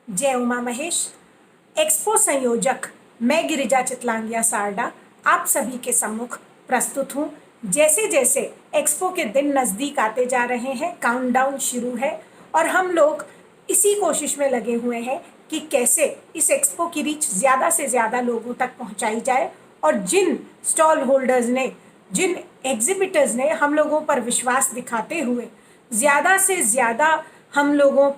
जय उमा महेश। एक्सपो संयोजक मैं गिरिजा चितलांगिया सारडा आप सभी के सम्मुख प्रस्तुत हूँ। जैसे जैसे एक्सपो के दिन नज़दीक आते जा रहे हैं, काउंटडाउन शुरू है और हम लोग इसी कोशिश में लगे हुए हैं कि कैसे इस एक्सपो की रीच ज़्यादा से ज़्यादा लोगों तक पहुँचाई जाए और जिन स्टॉल होल्डर्स ने, जिन एग्जिबिटर्स ने हम लोगों पर विश्वास दिखाते हुए ज़्यादा से ज़्यादा हम लोगों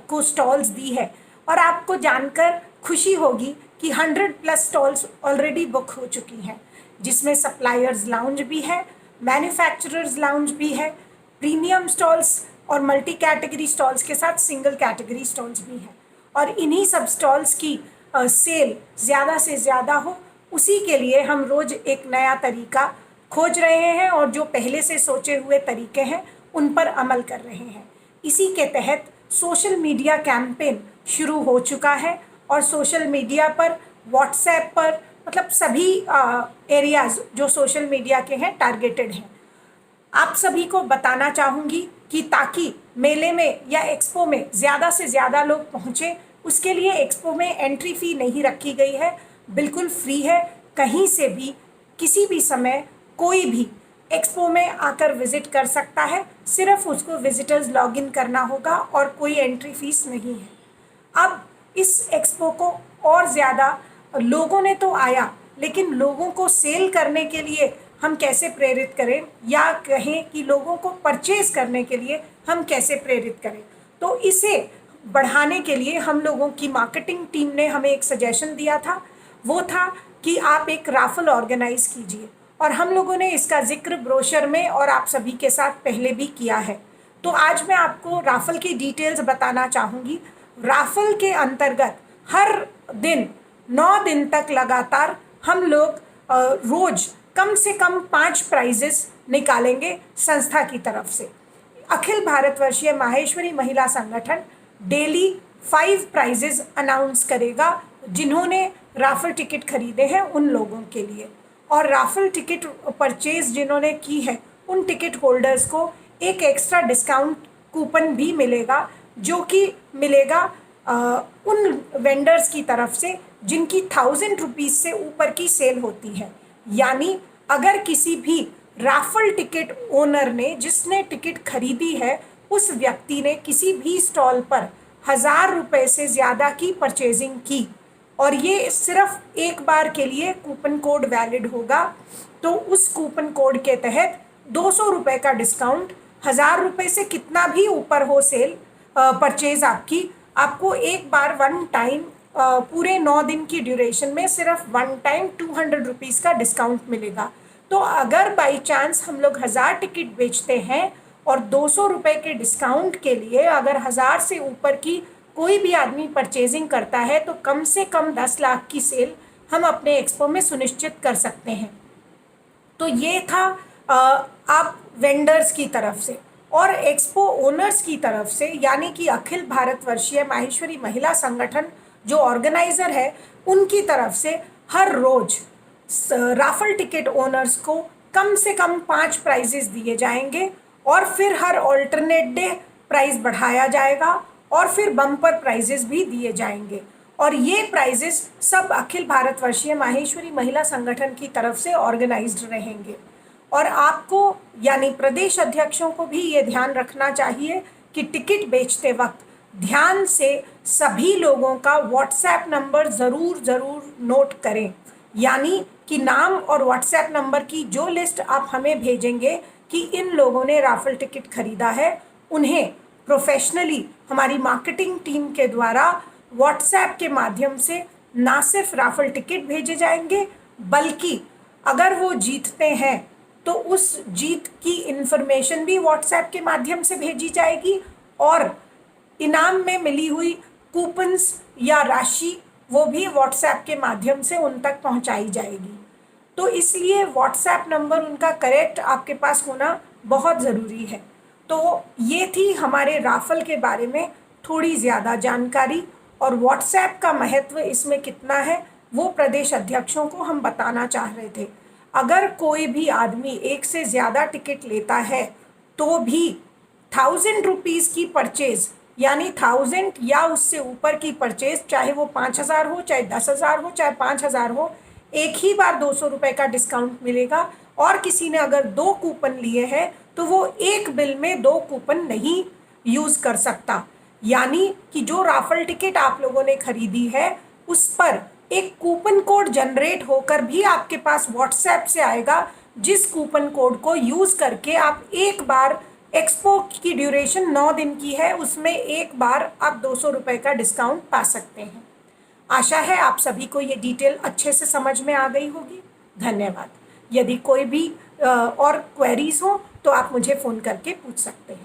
को स्टॉल्स दी है, और आपको जानकर खुशी होगी कि 100+ स्टॉल्स ऑलरेडी बुक हो चुकी हैं, जिसमें सप्लायर्स लाउंज भी है, मैन्युफैक्चरर्स लाउंज भी है, प्रीमियम स्टॉल्स और मल्टी कैटेगरी स्टॉल्स के साथ सिंगल कैटेगरी स्टॉल्स भी हैं। और इन्हीं सब स्टॉल्स की सेल ज़्यादा से ज़्यादा हो, उसी के लिए हम रोज़ एक नया तरीका खोज रहे हैं और जो पहले से सोचे हुए तरीके हैं उन पर अमल कर रहे हैं। इसी के तहत सोशल मीडिया कैंपेन शुरू हो चुका है और सोशल मीडिया पर, व्हाट्सएप पर, मतलब सभी एरियाज़ जो सोशल मीडिया के हैं टारगेटेड हैं। आप सभी को बताना चाहूँगी कि ताकि मेले में या एक्सपो में ज़्यादा से ज़्यादा लोग पहुँचे, उसके लिए एक्सपो में एंट्री फ़ी नहीं रखी गई है, बिल्कुल फ्री है। कहीं से भी किसी भी समय कोई भी एक्सपो में आकर विज़िट कर सकता है, सिर्फ उसको विजिटर्स लॉगिन करना होगा और कोई एंट्री फीस नहीं है। अब इस एक्सपो को और ज़्यादा लोगों ने तो आया, लेकिन लोगों को सेल करने के लिए हम कैसे प्रेरित करें, या कहें कि लोगों को परचेज़ करने के लिए हम कैसे प्रेरित करें। तो इसे बढ़ाने के लिए हम लोगों की मार्केटिंग टीम ने हमें एक सजेशन दिया था, वो था कि आप एक राफल ऑर्गेनाइज़ कीजिए, और हम लोगों ने इसका जिक्र ब्रोशर में और आप सभी के साथ पहले भी किया है। तो आज मैं आपको राफल की डिटेल्स बताना चाहूँगी। राफल के अंतर्गत हर दिन 9 दिन तक लगातार हम लोग रोज़ कम से कम 5 प्राइजेस निकालेंगे संस्था की तरफ से। अखिल भारतवर्षीय माहेश्वरी महिला संगठन डेली 5 प्राइजेस अनाउंस करेगा जिन्होंने राफल टिकट खरीदे हैं उन लोगों के लिए। और राफल टिकट परचेज जिन्होंने की है उन टिकट होल्डर्स को एक एक्स्ट्रा डिस्काउंट कूपन भी मिलेगा, जो कि मिलेगा उन वेंडर्स की तरफ से जिनकी 1000 रुपीज़ से ऊपर की सेल होती है। यानी अगर किसी भी राफल टिकट ओनर ने, जिसने टिकट खरीदी है, उस व्यक्ति ने किसी भी स्टॉल पर 1000 रुपये से ज़्यादा की परचेजिंग की, और ये सिर्फ एक बार के लिए कूपन कोड वैलिड होगा, तो उस कूपन कोड के तहत 200 रुपये का डिस्काउंट, 1000 रुपये से कितना भी ऊपर हो सेल परचेज आपकी, आपको एक बार वन टाइम पूरे 9 दिन की ड्यूरेशन में सिर्फ वन टाइम 200 रुपीज़ का डिस्काउंट मिलेगा। तो अगर बाई चांस हम लोग 1000 टिकट बेचते हैं और 200 रुपये के डिस्काउंट के लिए अगर 1000 से ऊपर की कोई भी आदमी परचेजिंग करता है, तो कम से कम 10 लाख की सेल हम अपने एक्सपो में सुनिश्चित कर सकते हैं। तो ये था आप वेंडर्स की तरफ से। और एक्सपो ओनर्स की तरफ से, यानी कि अखिल भारतवर्षीय माहेश्वरी महिला संगठन जो ऑर्गेनाइज़र है, उनकी तरफ से हर रोज़ राफल टिकट ओनर्स को कम से कम 5 प्राइजेस दिए जाएंगे, और फिर हर ऑल्टरनेट डे प्राइस बढ़ाया जाएगा, और फिर बम्पर प्राइजेस भी दिए जाएंगे। और ये प्राइजेस सब अखिल भारतवर्षीय माहेश्वरी महिला संगठन की तरफ से ऑर्गेनाइज्ड रहेंगे। और आपको, यानी प्रदेश अध्यक्षों को भी ये ध्यान रखना चाहिए कि टिकट बेचते वक्त ध्यान से सभी लोगों का व्हाट्सएप नंबर ज़रूर नोट करें। यानी कि नाम और व्हाट्सएप नंबर की जो लिस्ट आप हमें भेजेंगे कि इन लोगों ने राफल टिकट खरीदा है, उन्हें प्रोफेशनली हमारी मार्केटिंग टीम के द्वारा व्हाट्सएप के माध्यम से ना सिर्फ राफल टिकट भेजे जाएंगे, बल्कि अगर वो जीतते हैं तो उस जीत की इन्फॉर्मेशन भी व्हाट्सएप के माध्यम से भेजी जाएगी, और इनाम में मिली हुई कूपन्स या राशि वो भी व्हाट्सएप के माध्यम से उन तक पहुंचाई जाएगी। तो इसलिए व्हाट्सएप नंबर उनका करेक्ट आपके पास होना बहुत ज़रूरी है। तो ये थी हमारे राफल के बारे में थोड़ी ज़्यादा जानकारी, और व्हाट्सएप का महत्व इसमें कितना है वो प्रदेश अध्यक्षों को हम बताना चाह रहे थे। अगर कोई भी आदमी एक से ज़्यादा टिकट लेता है तो भी 1000 रुपीज़ की परचेज़ यानी 1000 या उससे ऊपर की परचेज, चाहे वो 5000 हो, चाहे 10,000 हो, चाहे 5000 हो, एक ही बार 200 रुपये का डिस्काउंट मिलेगा। और किसी ने अगर 2 कूपन लिए हैं तो वो एक बिल में 2 कूपन नहीं यूज़ कर सकता। यानी कि जो राफल टिकट आप लोगों ने खरीदी है उस पर एक कूपन कोड जनरेट होकर भी आपके पास व्हाट्सएप से आएगा, जिस कूपन कोड को यूज़ करके आप एक बार, एक्सपो की ड्यूरेशन 9 दिन की है, उसमें एक बार आप 200 रुपये का डिस्काउंट पा सकते हैं। आशा है आप सभी को ये डिटेल अच्छे से समझ में आ गई होगी। धन्यवाद। यदि कोई भी और क्वेरीज हो तो आप मुझे फ़ोन करके पूछ सकते हैं।